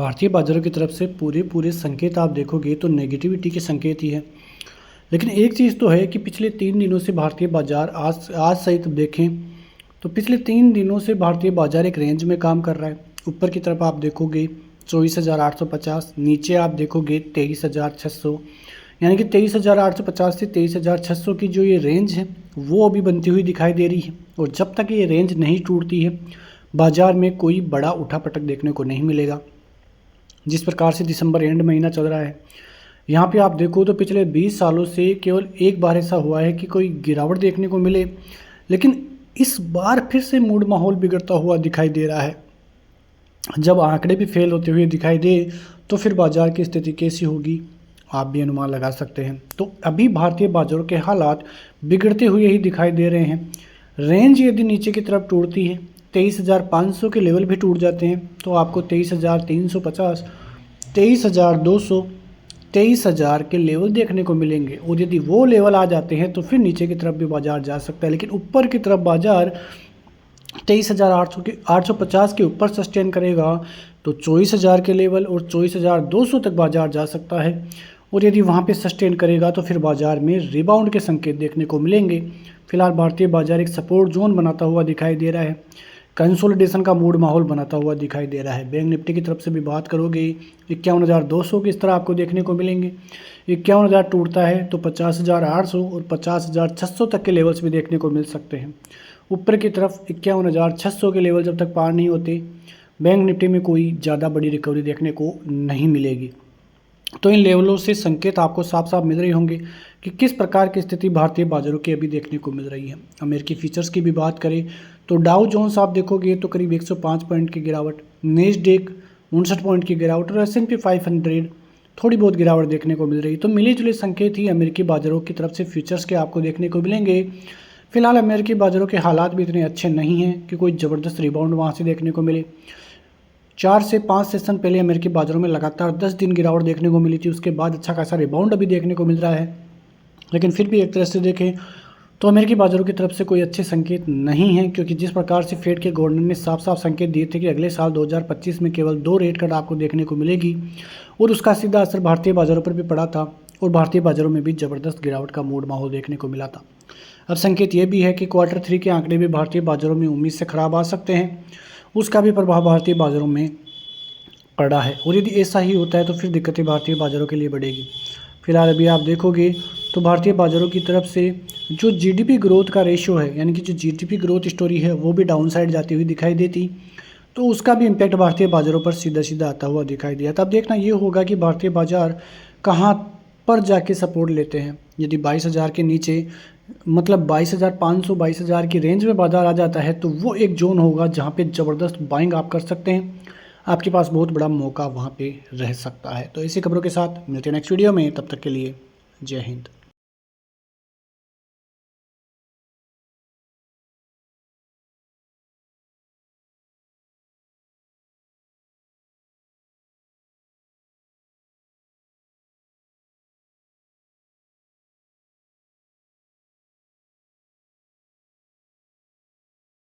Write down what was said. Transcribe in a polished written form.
भारतीय बाज़ारों की तरफ से पूरे संकेत आप देखोगे तो नेगेटिविटी के संकेत ही है। लेकिन एक चीज़ तो है कि पिछले 3 दिनों से भारतीय बाज़ार आज आज सहित देखें तो पिछले 3 दिनों से भारतीय बाज़ार एक रेंज में काम कर रहा है। ऊपर की तरफ आप देखोगे 24,850, नीचे आप देखोगे 23,600, यानी कि 23,850 से 23,600 की जो ये रेंज है वो अभी बनती हुई दिखाई दे रही है। और जब तक ये रेंज नहीं टूटती है बाज़ार में कोई बड़ा उठापटक देखने को नहीं मिलेगा। जिस प्रकार से दिसंबर एंड महीना चल रहा है, यहाँ पे आप देखो तो पिछले 20 सालों से केवल एक बार ऐसा हुआ है कि कोई गिरावट देखने को मिले, लेकिन इस बार फिर से मूड माहौल बिगड़ता हुआ दिखाई दे रहा है। जब आंकड़े भी फेल होते हुए दिखाई दे तो फिर बाज़ार की स्थिति कैसी होगी आप भी अनुमान लगा सकते हैं। तो अभी भारतीय बाज़ारों के हालात बिगड़ते हुए ही दिखाई दे रहे हैं। रेंज यदि नीचे की तरफ टूटती है, 23,500 के लेवल भी टूट जाते हैं तो आपको 23,350, 23,200, 23,000 के लेवल देखने को मिलेंगे। और यदि वो लेवल आ जाते हैं तो फिर नीचे की तरफ भी बाज़ार जा सकता है, लेकिन ऊपर की तरफ बाज़ार 23,850 के ऊपर सस्टेन करेगा तो 24,000 के लेवल और 24,200 तक बाज़ार जा सकता है। और यदि वहाँ पे सस्टेन करेगा तो फिर बाज़ार में रिबाउंड के संकेत देखने को मिलेंगे। फिलहाल भारतीय बाज़ार एक सपोर्ट जोन बनाता हुआ दिखाई दे रहा है, कंसोलिडेशन का मूड माहौल बनाता हुआ दिखाई दे रहा है। बैंक निफ्टी की तरफ से भी बात करोगे 51,200 की इस तरह आपको देखने को मिलेंगे। 51,000 टूटता है तो 50,800 और 50,600 तक के लेवल्स भी देखने को मिल सकते हैं। ऊपर की तरफ 51,600 के लेवल जब तक पार नहीं होते बैंक निफ्टी में कोई ज़्यादा बड़ी रिकवरी देखने को नहीं मिलेगी। तो इन लेवलों से संकेत आपको साफ साफ मिल रहे होंगे कि किस प्रकार की स्थिति भारतीय बाज़ारों की अभी देखने को मिल रही है। अमेरिकी फीचर्स की भी बात करें तो डाउ जोन्स आप देखोगे तो करीब 105 पॉइंट की गिरावट, नेस्डेक 59 पॉइंट की गिरावट और S&P 500 थोड़ी बहुत गिरावट देखने को मिल रही है। तो मिले जुले संकेत ही अमेरिकी बाज़ारों की तरफ से फ्यूचर्स के आपको देखने को मिलेंगे। फिलहाल अमेरिकी बाज़ारों के हालात भी इतने अच्छे नहीं हैं कि कोई ज़बरदस्त रिबाउंड वहाँ से देखने को मिले। 4 से 5 सेशन पहले अमेरिकी बाज़ारों में लगातार 10 दिन गिरावट देखने को मिली थी, उसके बाद अच्छा खासा रिबाउंड अभी देखने को मिल रहा है। लेकिन फिर भी एक तरह से देखें तो अमेरिकी बाज़ारों की तरफ से कोई अच्छे संकेत नहीं हैं, क्योंकि जिस प्रकार से फेड के गवर्नर ने साफ साफ संकेत दिए थे कि अगले साल 2025 में केवल 2 रेट कट आपको देखने को मिलेगी और उसका सीधा असर भारतीय बाज़ारों पर भी पड़ा था और भारतीय बाज़ारों में भी ज़बरदस्त गिरावट का मूड माहौल देखने को मिला था। अब संकेत ये भी है कि Q3 के आंकड़े भी भारतीय बाज़ारों में उम्मीद से ख़राब आ सकते हैं, उसका भी प्रभाव भारतीय बाज़ारों में पड़ा है। और यदि ऐसा ही होता है तो फिर दिक्कतें भारतीय बाज़ारों के लिए बढ़ेगी। फिलहाल अभी आप देखोगे तो भारतीय बाज़ारों की तरफ से जो जीडीपी ग्रोथ का रेशियो है, यानी कि जो जीडीपी ग्रोथ स्टोरी है वो भी डाउन साइड जाती हुई दिखाई देती, तो उसका भी इम्पैक्ट भारतीय बाज़ारों पर सीधा सीधा आता हुआ दिखाई दिया। तब देखना ये होगा कि भारतीय बाज़ार कहाँ पर जाके सपोर्ट लेते हैं। यदि 22,000 के नीचे मतलब 22,500 22,000 की रेंज में बाज़ार आ जाता है तो वो एक जोन होगा जहाँ पे ज़बरदस्त बाइंग आप कर सकते हैं। आपके पास बहुत बड़ा मौका वहाँ पे रह सकता है। तो इसी खबरों के साथ मिलते हैं नेक्स्ट वीडियो में, तब तक के लिए जय हिंद।